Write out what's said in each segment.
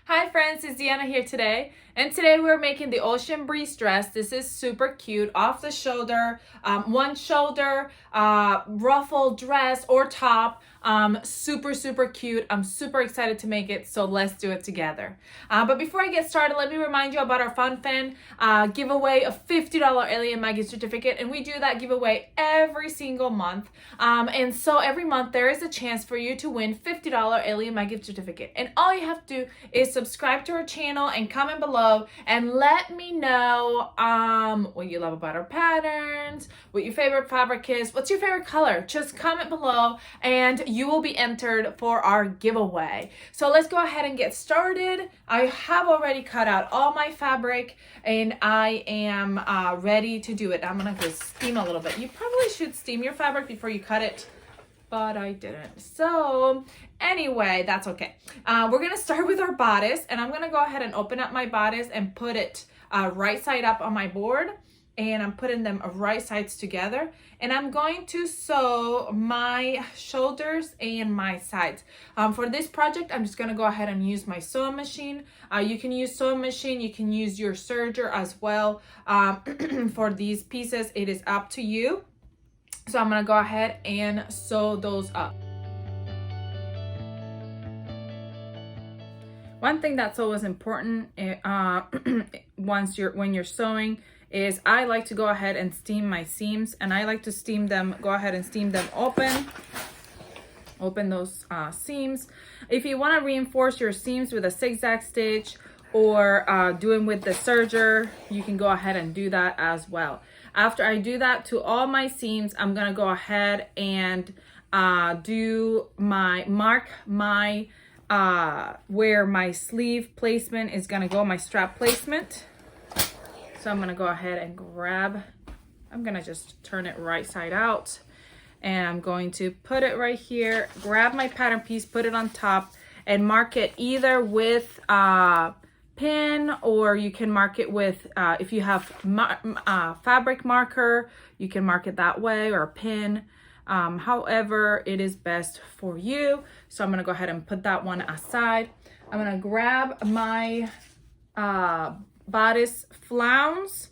Hi friends, it's Deanna here today, and today we're making the Ocean Breeze dress. This is super cute, off the shoulder, one shoulder, ruffle dress or top. Super cute. I'm super excited to make it, so let's do it together. But before I get started, let me remind you about our Fun Fan giveaway, a $50 Ellie and Maggie certificate, and we do that giveaway every single month. And so every month there is a chance for you to win $50 Ellie and Maggie certificate, and all you have to do is subscribe to our channel and comment below and let me know what you love about our patterns, what your favorite fabric is, what's your favorite color. Just comment below and you will be entered for our giveaway. So let's go ahead and get started. I have already cut out all my fabric and I am ready to do it. I'm gonna go steam a little bit. You probably should steam your fabric before you cut it, but I didn't. So anyway, that's okay. We're gonna start with our bodice, and I'm gonna go ahead and open up my bodice and put it right side up on my board, and I'm putting them right sides together, and I'm going to sew my shoulders and my sides. For this project, I'm just gonna go ahead and use my sewing machine. You can use sewing machine, you can use your serger as well. For these pieces, it is up to you. So I'm gonna go ahead and sew those up. One thing that's always important when you're sewing is I like to go ahead and steam my seams, and I like to steam them, go ahead and steam them open those seams. If you want to reinforce your seams with a zigzag stitch or doing with the serger, you can go ahead and do that as well. After I do that to all my seams, I'm gonna go ahead and mark my where my sleeve placement is gonna go, my strap placement. So I'm gonna go ahead and I'm gonna just turn it right side out, and I'm going to put it right here, grab my pattern piece, put it on top, and mark it either with pin, or you can mark it with if you have fabric marker, you can mark it that way, or a pin, however it is best for you. So I'm gonna go ahead and put that one aside. I'm gonna grab my bodice flounce,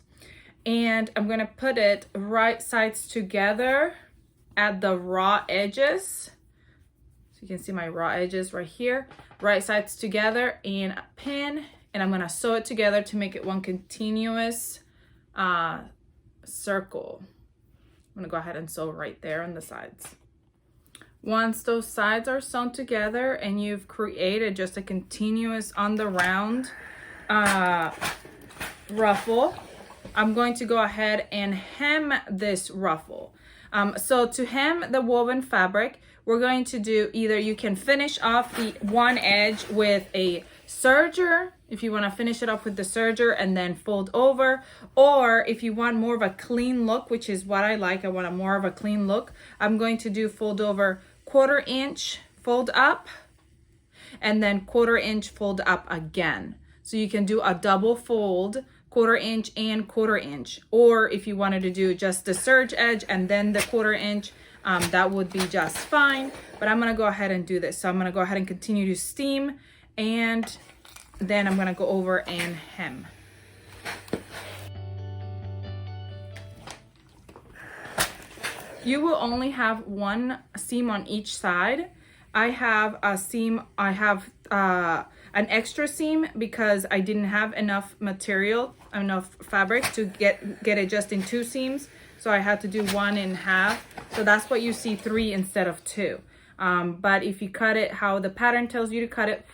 and I'm gonna put it right sides together at the raw edges. So you can see my raw edges right here, right sides together, and a pin, and I'm gonna sew it together to make it one continuous circle. I'm gonna go ahead and sew right there on the sides. Once those sides are sewn together and you've created just a continuous on the round ruffle, I'm going to go ahead and hem this ruffle. So to hem the woven fabric, we're going to do either you can finish off the one edge with a serger, if you want to finish it off with the serger and then fold over, or if you want more of a clean look, which is what I like, I want a more of a clean look, I'm going to do fold over, 1/4 inch fold up, and then 1/4 inch fold up again. So you can do a double fold, 1/4 inch and 1/4 inch, or if you wanted to do just the serge edge and then the 1/4 inch, that would be just fine. But I'm gonna go ahead and do this. So I'm gonna go ahead and continue to steam, and then I'm gonna go over and hem. You will only have one seam on each side. I have a seam, I have an extra seam because I didn't have enough material, enough fabric to get it just in 2 seams. So I had to do 1 in half. So that's what you see 3 instead of 2. But if you cut it how the pattern tells you to cut it,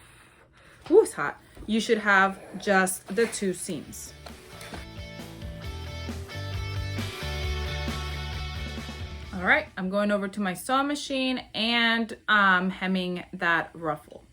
whoo, it's hot, you should have just the 2 seams. All right, I'm going over to my sewing machine and hemming that ruffle.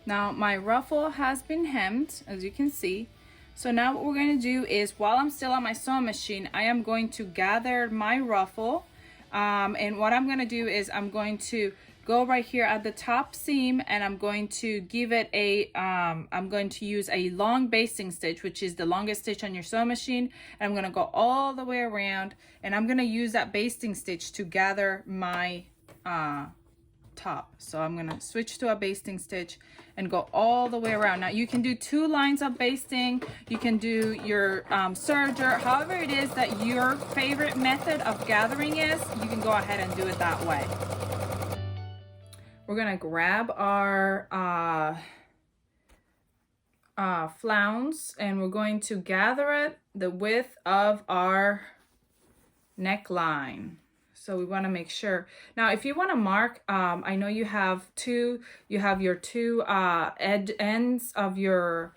Now my ruffle has been hemmed, as you can see. So now what we're going to do is, while I'm still on my sewing machine, I am going to gather my ruffle. And what I'm going to do is I'm going to go right here at the top seam, and I'm going to give it a, I'm going to use a long basting stitch, which is the longest stitch on your sewing machine. And I'm gonna go all the way around, and I'm gonna use that basting stitch to gather my top. So I'm gonna switch to a basting stitch and go all the way around. Now you can do 2 lines of basting, you can do your serger, however it is that your favorite method of gathering is, you can go ahead and do it that way. We're gonna grab our flounce, and we're going to gather it the width of our neckline. So we want to make sure. Now, if you want to mark, I know you have your two ends of your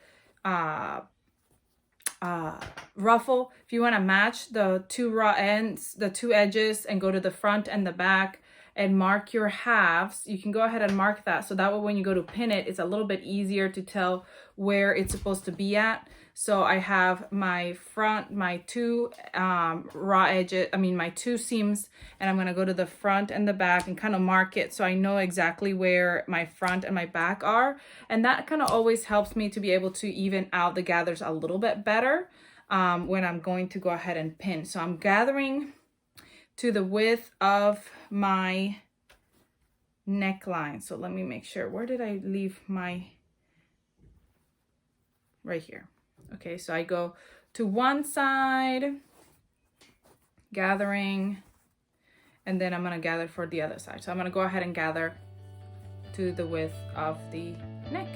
ruffle. If you want to match the 2 raw ends, the 2 edges, and go to the front and the back and mark your halves, you can go ahead and mark that. So that way when you go to pin it, it's a little bit easier to tell where it's supposed to be at. So I have my front, my 2 raw edges, my 2 seams, and I'm gonna go to the front and the back and kind of mark it so I know exactly where my front and my back are. And that kind of always helps me to be able to even out the gathers a little bit better when I'm going to go ahead and pin. So I'm gathering to the width of my neckline. So let me make sure, where did I leave my, right here. Okay, so I go to one side, gathering, and then I'm gonna gather for the other side. So I'm gonna go ahead and gather to the width of the neck.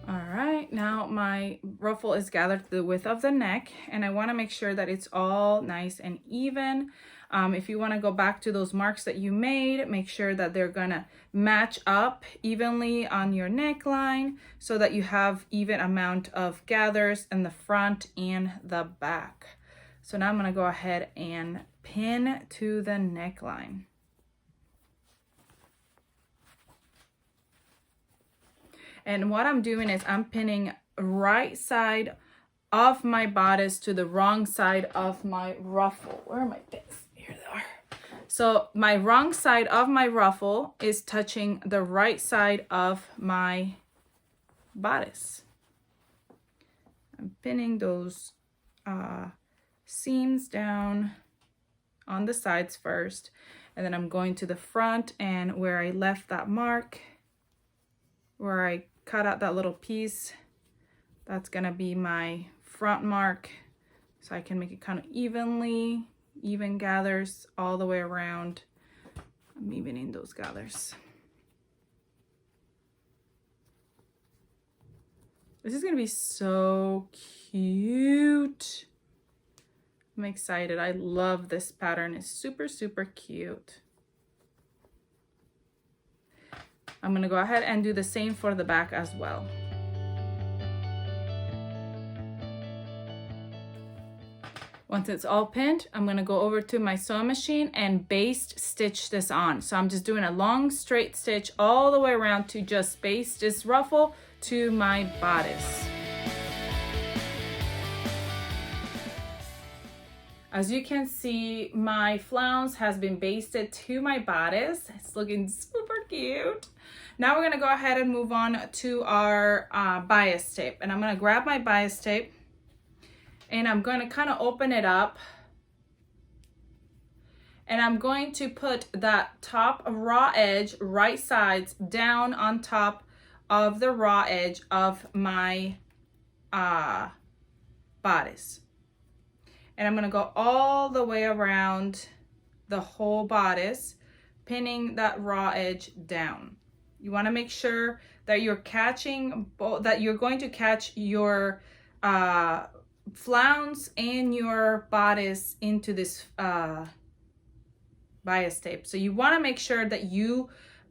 All right, now my ruffle is gathered to the width of the neck, and I wanna make sure that it's all nice and even. If you wanna go back to those marks that you made, make sure that they're gonna match up evenly on your neckline so that you have even amount of gathers in the front and the back. So now I'm gonna go ahead and pin to the neckline. And what I'm doing is I'm pinning right side of my bodice to the wrong side of my ruffle. Where are my pins? Here they are. So my wrong side of my ruffle is touching the right side of my bodice. I'm pinning those seams down on the sides first, and then I'm going to the front, and where I left that mark, where I cut out that little piece, that's gonna be my front mark, so I can make it kind of even gathers all the way around. I'm evening those gathers. This is gonna be so cute. I'm excited. I love this pattern. It's super, super cute. I'm gonna go ahead and do the same for the back as well. Once it's all pinned, I'm gonna go over to my sewing machine and baste stitch this on. So I'm just doing a long straight stitch all the way around to just baste this ruffle to my bodice. As you can see, my flounce has been basted to my bodice. It's looking super cute. Now we're gonna go ahead and move on to our bias tape. And I'm gonna grab my bias tape, and I'm going to kind of open it up, and I'm going to put that top raw edge right sides down on top of the raw edge of my bodice. And I'm going to go all the way around the whole bodice, pinning that raw edge down. You want to make sure that you're catching, that you're going to catch your flounce and your bodice into this bias tape. So you want to make sure that you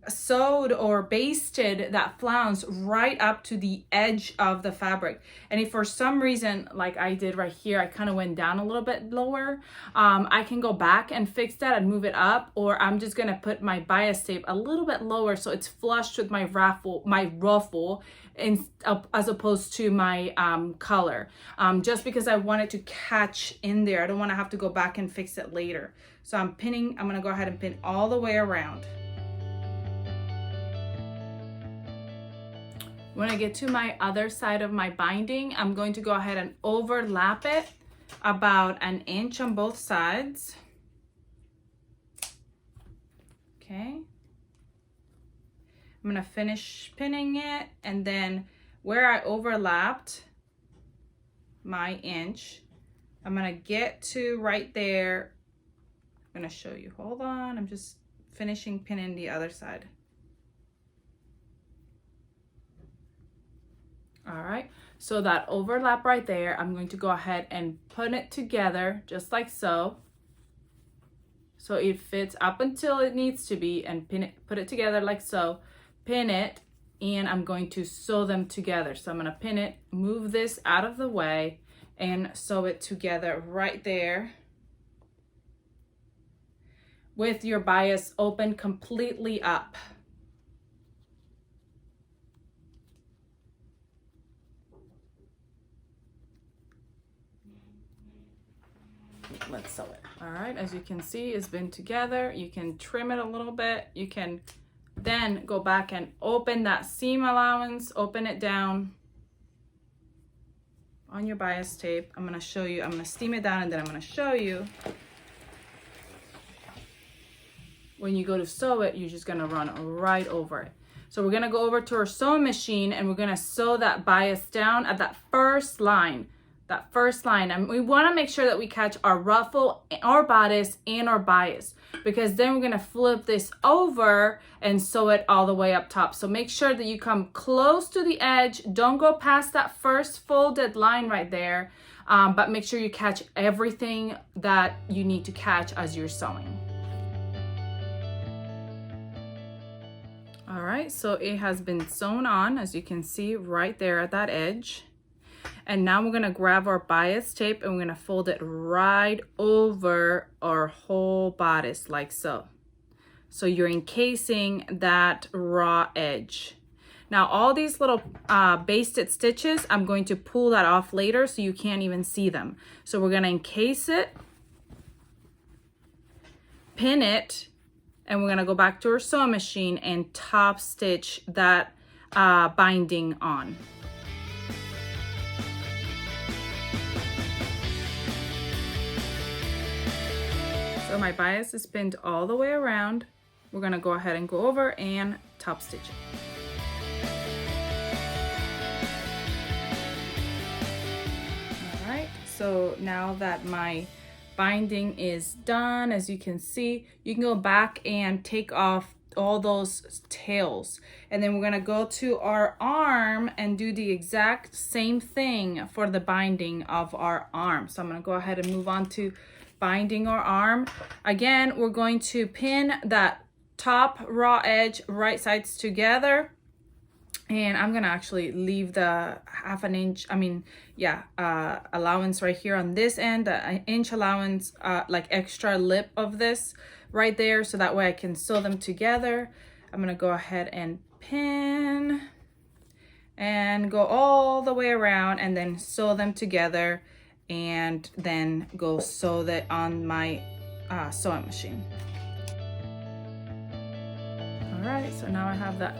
sewed or basted that flounce right up to the edge of the fabric. And if for some reason, like I did right here, I kind of went down a little bit lower, I can go back and fix that and move it up, or I'm just gonna put my bias tape a little bit lower so it's flush with my ruffle as opposed to my color, just because I want it to catch in there. I don't want to have to go back and fix it later. So I'm gonna go ahead and pin all the way around. When I get to my other side of my binding, I'm going to go ahead and overlap it about an inch on both sides. Okay. I'm gonna finish pinning it, and then where I overlapped my inch, I'm gonna get to right there. I'm gonna show you, hold on, I'm just finishing pinning the other side. All right, so that overlap right there, I'm going to go ahead and put it together just like so. So it fits up until it needs to be, and put it together like so, pin it, and I'm going to sew them together. So I'm gonna pin it, move this out of the way, and sew it together right there with your bias open completely up. Let's sew it. All right, as you can see, it's been together. You can trim it a little bit. You can then go back and open that seam allowance, open it down on your bias tape. I'm gonna show you, I'm gonna steam it down, and then I'm gonna show you. When you go to sew it, you're just gonna run right over it. So we're gonna go over to our sewing machine, and we're gonna sew that bias down at that first line. And we want to make sure that we catch our ruffle, our bodice, and our bias, because then we're going to flip this over and sew it all the way up top. So make sure that you come close to the edge. Don't go past that first folded line right there, but make sure you catch everything that you need to catch as you're sewing. All right, so it has been sewn on, as you can see right there at that edge. And now we're gonna grab our bias tape, and we're gonna fold it right over our whole bodice like so. So you're encasing that raw edge. Now all these little basted stitches, I'm going to pull that off later so you can't even see them. So we're gonna encase it, pin it, and we're gonna go back to our sewing machine and top stitch that binding on. So my bias is pinned all the way around. We're gonna go ahead and go over and top stitch it. All right, so now that my binding is done, as you can see, you can go back and take off all those tails. And then we're gonna go to our arm and do the exact same thing for the binding of our arm. So I'm gonna go ahead and move on to binding our arm. Again, we're going to pin that top raw edge right sides together, and I'm gonna actually leave the half an inch, allowance right here on this end, an inch allowance, like extra lip of this right there, so that way I can sew them together. I'm gonna go ahead and pin and go all the way around, and then sew them together, and then go sew that on my sewing machine. All right, so now I have that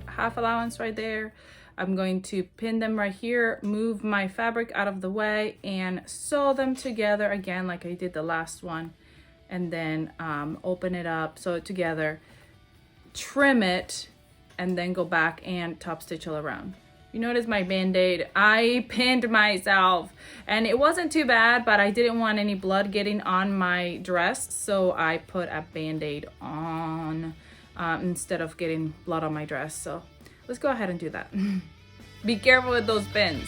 half allowance right there. I'm going to pin them right here, move my fabric out of the way, and sew them together again like I did the last one, and then open it up, sew it together, trim it, and then go back and top stitch all around. You notice my band-aid, I pinned myself, and it wasn't too bad, but I didn't want any blood getting on my dress, so I put a band-aid on instead of getting blood on my dress. So let's go ahead and do that. Be careful with those pins.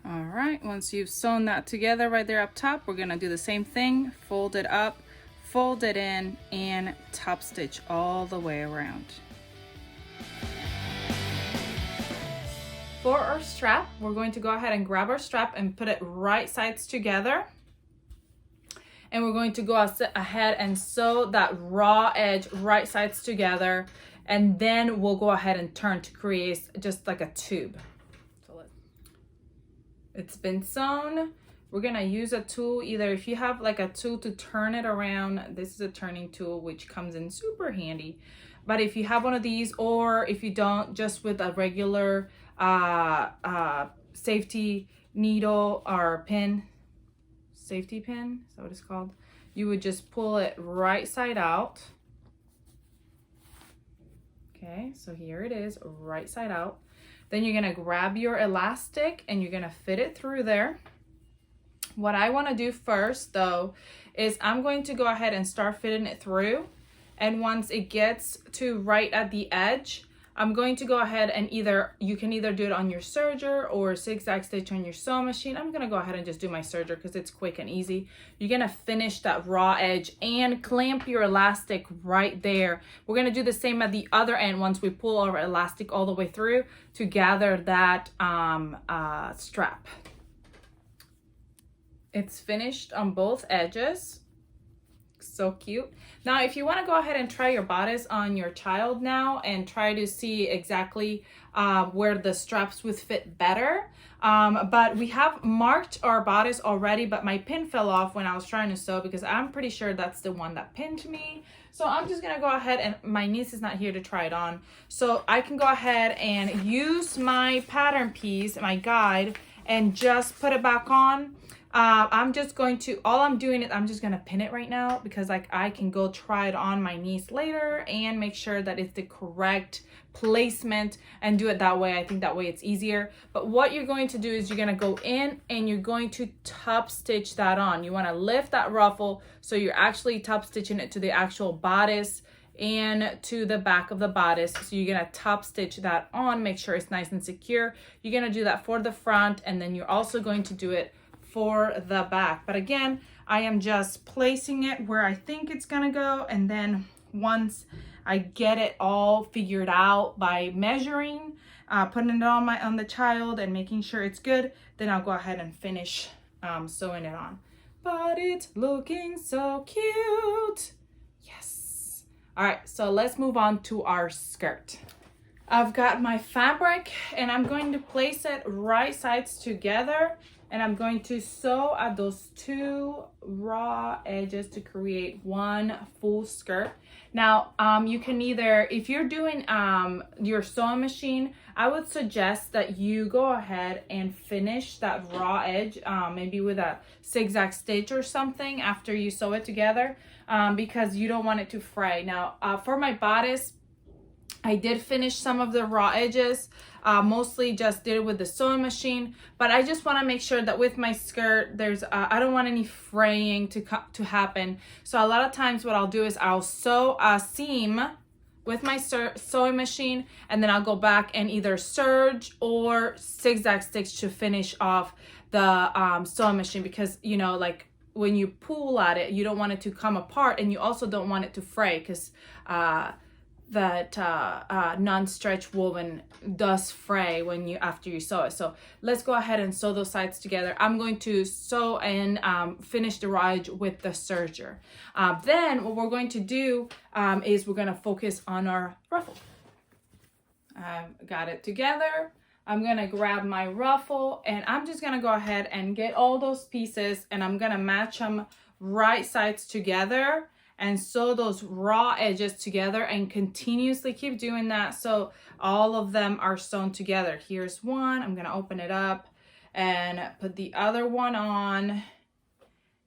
All right. right, once you've sewn that together right there up top, we're gonna do the same thing. Fold it up, fold it in, and top stitch all the way around. For our strap, we're going to go ahead and grab our strap and put it right sides together. And we're going to go ahead and sew that raw edge right sides together. And then we'll go ahead and turn to create just like a tube. So it's been sewn. We're gonna use a tool, either if you have like a tool to turn it around, this is a turning tool which comes in super handy. But if you have one of these, or if you don't, just with a regular safety needle or pin, safety pin, is that what it's called? You would just pull it right side out. Okay, so here it is, right side out. Then you're gonna grab your elastic and you're gonna fit it through there. What I wanna do first though, is I'm going to go ahead and start fitting it through. And once it gets to right at the edge, I'm going to go ahead and you can either do it on your serger or zigzag stitch on your sewing machine. I'm gonna go ahead and just do my serger because it's quick and easy. You're gonna finish that raw edge and clamp your elastic right there. We're gonna do the same at the other end once we pull our elastic all the way through to gather that strap. It's finished on both edges. So cute. Now, if you want to go ahead and try your bodice on your child now and try to see exactly where the straps would fit better. But we have marked our bodice already, but my pin fell off when I was trying to sew because I'm pretty sure that's the one that pinned me. So I'm just gonna go ahead, and my niece is not here to try it on. So I can go ahead and use my pattern piece, my guide, and just put it back on. I'm just going to, all I'm doing is I'm just going to pin it right now because like I can go try it on my niece later and make sure that it's the correct placement and do it that way. I think that way it's easier. But what you're going to do is you're going to go in and you're going to top stitch that on. You want to lift that ruffle so you're actually top stitching it to the actual bodice and to the back of the bodice. So you're gonna top stitch that on, make sure it's nice and secure. You're gonna do that for the front, and then you're also going to do it for the back. But again, I am just placing it where I think it's gonna go, and then once I get it all figured out by measuring, putting it on the child and making sure it's good, then I'll go ahead and finish sewing it on. But it's looking so cute. Yes. All right, so let's move on to our skirt. I've got my fabric and I'm going to place it right sides together, and I'm going to sew at those two raw edges to create one full skirt. Now, you can either, if you're doing your sewing machine, I would suggest that you go ahead and finish that raw edge, maybe with a zigzag stitch or something after you sew it together, because you don't want it to fray. Now, for my bodice, I did finish some of the raw edges, mostly just did it with the sewing machine, but I just want to make sure that with my skirt, there's I don't want any fraying to happen. So a lot of times what I'll do is I'll sew a seam with my sewing machine, and then I'll go back and either serge or zigzag stitch to finish off the sewing machine, because, you know, like when you pull at it, you don't want it to come apart, and you also don't want it to fray, because that non-stretch woven does fray when after you sew it. So let's go ahead and sew those sides together. I'm going to sew and finish the raw edge with the serger. Then what we're going to do is we're going to focus on our ruffle. I've got it together. I'm going to grab my ruffle, and I'm just going to go ahead and get all those pieces, and I'm going to match them right sides together and sew those raw edges together, and continuously keep doing that so all of them are sewn together. Here's one. I'm going to open it up and put the other one on,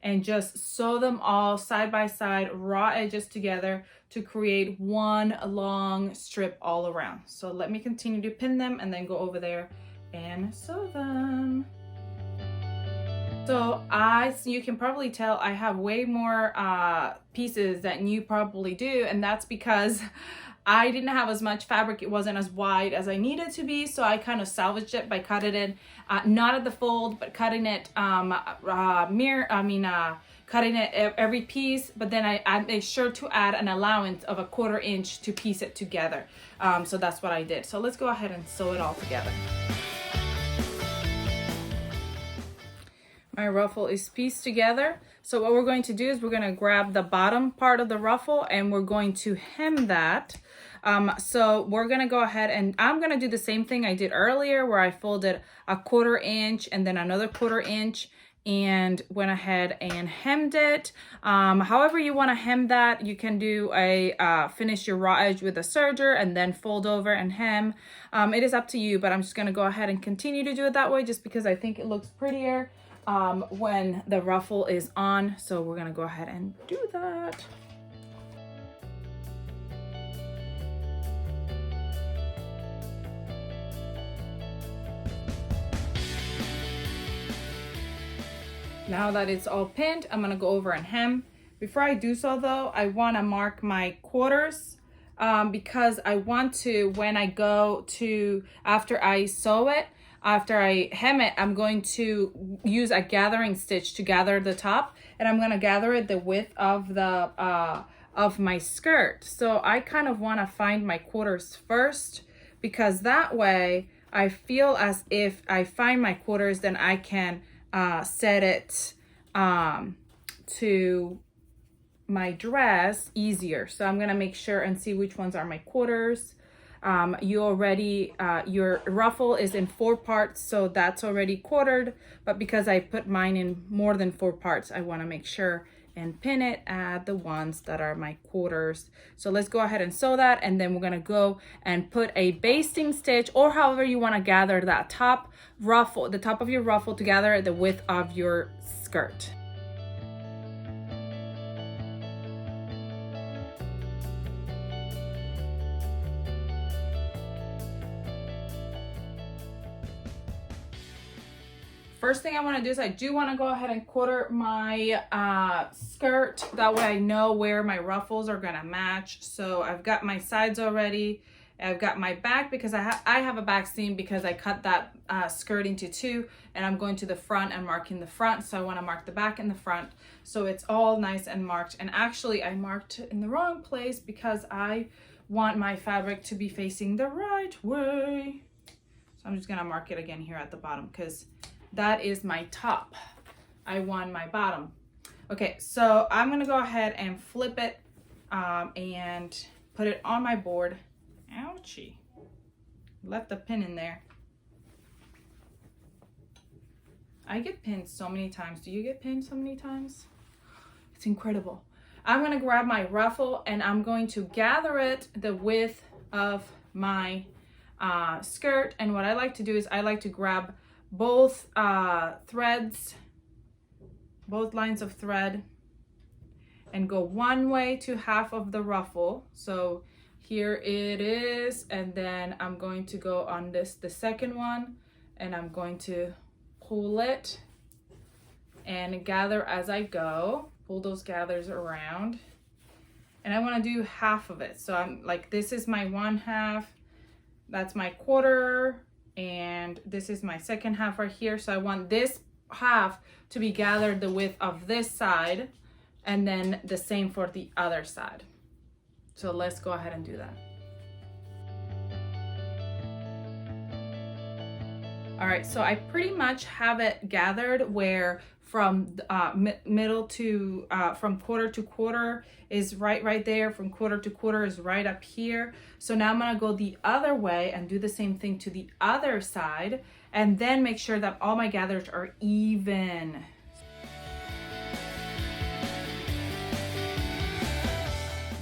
and just sew them all side by side, raw edges together, to create one long strip all around. So let me continue to pin them and then go over there and sew them. So you can probably tell I have way more pieces than you probably do, and that's because I didn't have as much fabric. It wasn't as wide as I needed to be, so I kind of salvaged it by cutting it, not at the fold, but cutting it cutting it every piece, but then I made sure to add an allowance of 1/4 inch to piece it together. So that's what I did. So let's go ahead and sew it all together. My ruffle is pieced together. So what we're going to do is we're going to grab the bottom part of the ruffle and we're going to hem that. So we're going to go ahead and I'm going to do the same thing I did earlier where I folded 1/4 inch and then another 1/4 inch and went ahead and hemmed it. However you want to hem that, you can do finish your raw edge with a serger and then fold over and hem. It is up to you, but I'm just going to go ahead and continue to do it that way just because I think it looks prettier when the ruffle is on. So we're gonna go ahead and do that. Now that it's all pinned, I'm gonna go over and hem. Before I do so though, I wanna mark my quarters because I want to, when I go to, after I sew it, after I hem it, I'm going to use a gathering stitch to gather the top, and I'm gonna gather it the width of the of my skirt. So I kind of want to find my quarters first because that way I feel as if I find my quarters, then I can set it to my dress easier. So I'm gonna make sure and see which ones are my quarters. Your ruffle is in 4 parts, so that's already quartered, but because I put mine in more than 4 parts, I want to make sure and pin it at the ones that are my quarters. So let's go ahead and sew that, and then we're going to go and put a basting stitch, or however you want to gather that top ruffle, the top of your ruffle, to gather the width of your skirt. First thing I want to do is I do want to go ahead and quarter my skirt. That way I know where my ruffles are going to match. So I've got my sides already. I've got my back because I have a back seam because I cut that skirt into 2, and I'm going to the front and marking the front. So I want to mark the back and the front. So it's all nice and marked. And actually I marked in the wrong place because I want my fabric to be facing the right way. So I'm just going to mark it again here at the bottom because that is my top. I want my bottom. Okay, so I'm gonna go ahead and flip it and put it on my board. Ouchie. Left the pin in there. I get pinned so many times. Do you get pinned so many times? It's incredible. I'm gonna grab my ruffle and I'm going to gather it the width of my skirt. And what I like to do is I like to grab both threads, both lines of thread, and go one way to half of the ruffle. So here it is, and then I'm going to go on the second one, and I'm going to pull it and gather as I go. Pull those gathers around, and I want to do half of it. So I'm like, this is my 1/2, that's my 1/4, and this is my 2nd half right here. So I want this half to be gathered the width of this side, and then the same for the other side. So let's go ahead and do that. All right, so I pretty much have it gathered where from middle to from 1/4 to 1/4 is right there. From 1/4 to 1/4 is right up here. So now I'm gonna go the other way and do the same thing to the other side, and then make sure that all my gathers are even.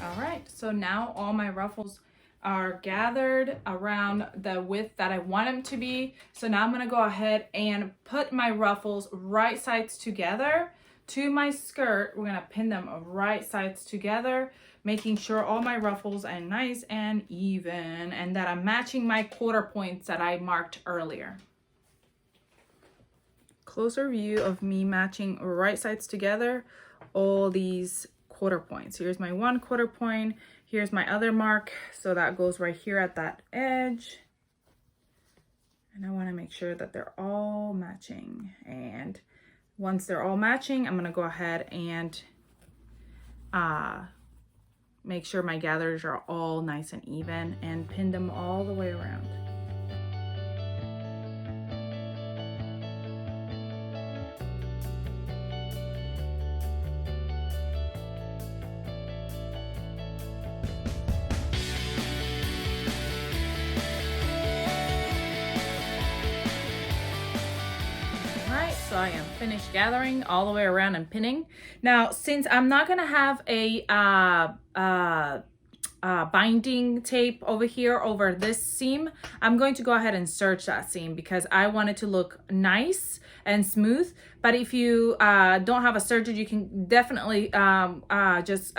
All right, so now all my ruffles are gathered around the width that I want them to be. So now I'm gonna go ahead and put my ruffles right sides together to my skirt. We're gonna pin them right sides together, making sure all my ruffles are nice and even, and that I'm matching my 1/4 points that I marked earlier. closer view of me matching right sides together all these quarter points. Here's my 1/4 point, here's my other mark, so that goes right here at that edge. And I want to make sure that they're all matching. And once they're all matching, I'm going to go ahead and make sure my gathers are all nice and even and pin them all the way around. So I am finished gathering all the way around and pinning. Now, since I'm not gonna have a binding tape over here over this seam, I'm going to go ahead and serge that seam because I want it to look nice and smooth. But if you don't have a serger, you can definitely just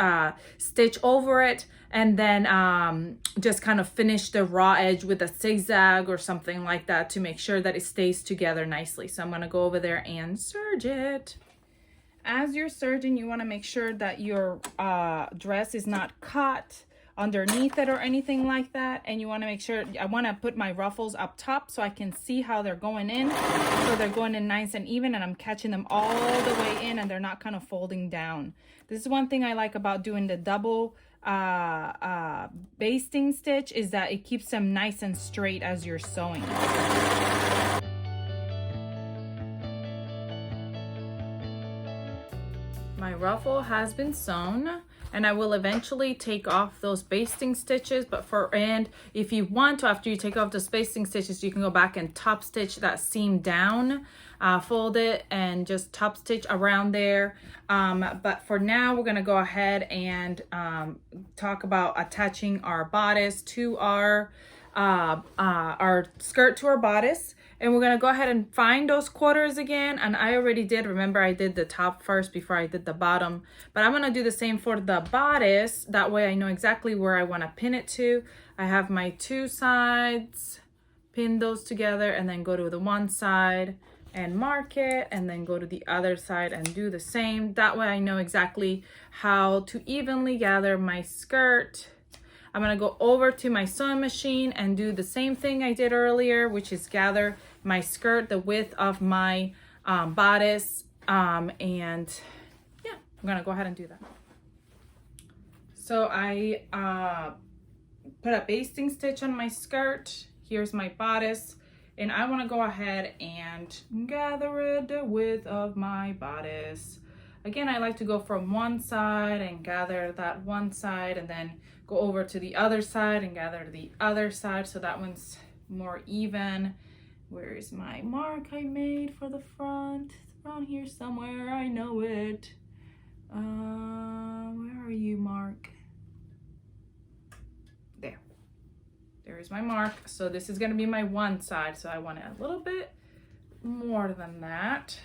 stitch over it and then just kind of finish the raw edge with a zigzag or something like that to make sure that it stays together nicely. So I'm gonna go over there and serge it. As you're serging, you wanna make sure that your dress is not caught underneath it or anything like that, and you want to make sure, I want to put my ruffles up top so I can see how they're going in, so they're going in nice and even, and I'm catching them all the way in and they're not kind of folding down. This is one thing I like about doing the double basting stitch, is that it keeps them nice and straight as you're sewing. My ruffle has been sewn, and I will eventually take off those basting stitches, and if you want to, after you take off those basting stitches, you can go back and top stitch that seam down, fold it and just top stitch around there. But for now, we're gonna go ahead and talk about attaching our bodice to our skirt to our bodice. And we're gonna go ahead and find those quarters again. And I already did, remember I did the top first before I did the bottom. But I'm gonna do the same for the bodice. That way I know exactly where I wanna pin it to. I have my two sides, pin those together, and then go to the one side and mark it, and then go to the other side and do the same. That way I know exactly how to evenly gather my skirt. I'm gonna go over to my sewing machine and do the same thing I did earlier, which is gather my skirt the width of my bodice. And yeah, I'm gonna go ahead and do that. So I put a basting stitch on my skirt. Here's my bodice. And I wanna go ahead and gather it the width of my bodice. Again, I like to go from one side and gather that one side, and then go over to the other side and gather the other side, so that one's more even. Where is my mark I made for the front? It's around here somewhere, I know it. Where are you, Mark? There. There's my mark. So this is gonna be my one side, so I want it a little bit more than that.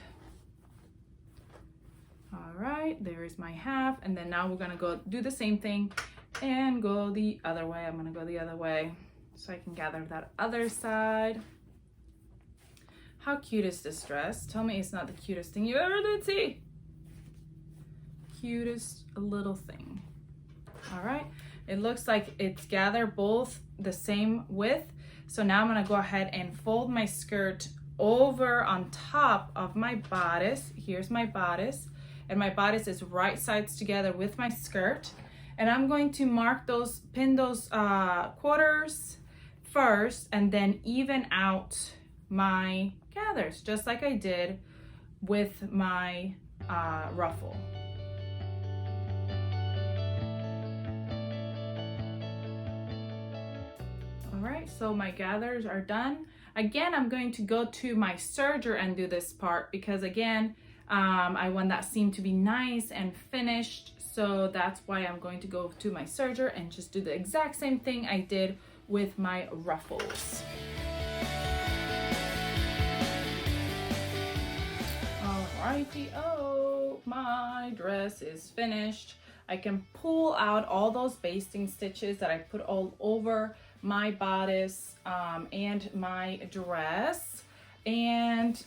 All right, there is my half, and then now we're gonna go do the same thing and go the other way. I'm gonna go the other way so I can gather that other side. How cute is this dress? Tell me it's not the cutest thing you ever did see. Cutest little thing. All right, it looks like it's gathered both the same width. So now I'm gonna go ahead and fold my skirt over on top of my bodice. Here's my bodice, and my bodice is right sides together with my skirt. And I'm going to mark those, pin those quarters first, and then even out my gathers, just like I did with my ruffle. All right, so my gathers are done. Again, I'm going to go to my serger and do this part because again, I want that seam to be nice and finished. So that's why I'm going to go to my serger and just do the exact same thing I did with my ruffles. Alrighty, oh, my dress is finished. I can pull out all those basting stitches that I put all over my bodice and my dress. and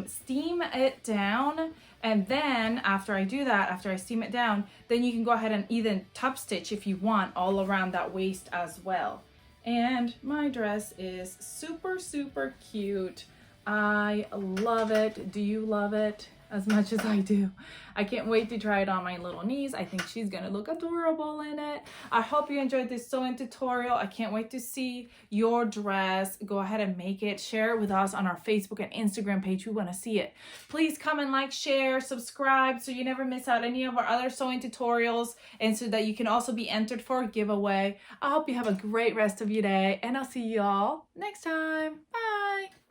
steam it down. And then after I do that, after I steam it down, then you can go ahead and even top stitch if you want all around that waist as well. And my dress is super, super cute. I love it. Do you love it as much as I do? I can't wait to try it on my little niece. I think she's gonna look adorable in it. I hope you enjoyed this sewing tutorial. I can't wait to see your dress. Go ahead and make it. Share it with us on our Facebook and Instagram page. We wanna see it. Please comment, like, share, subscribe so you never miss out any of our other sewing tutorials, and so that you can also be entered for a giveaway. I hope you have a great rest of your day, and I'll see you all next time. Bye.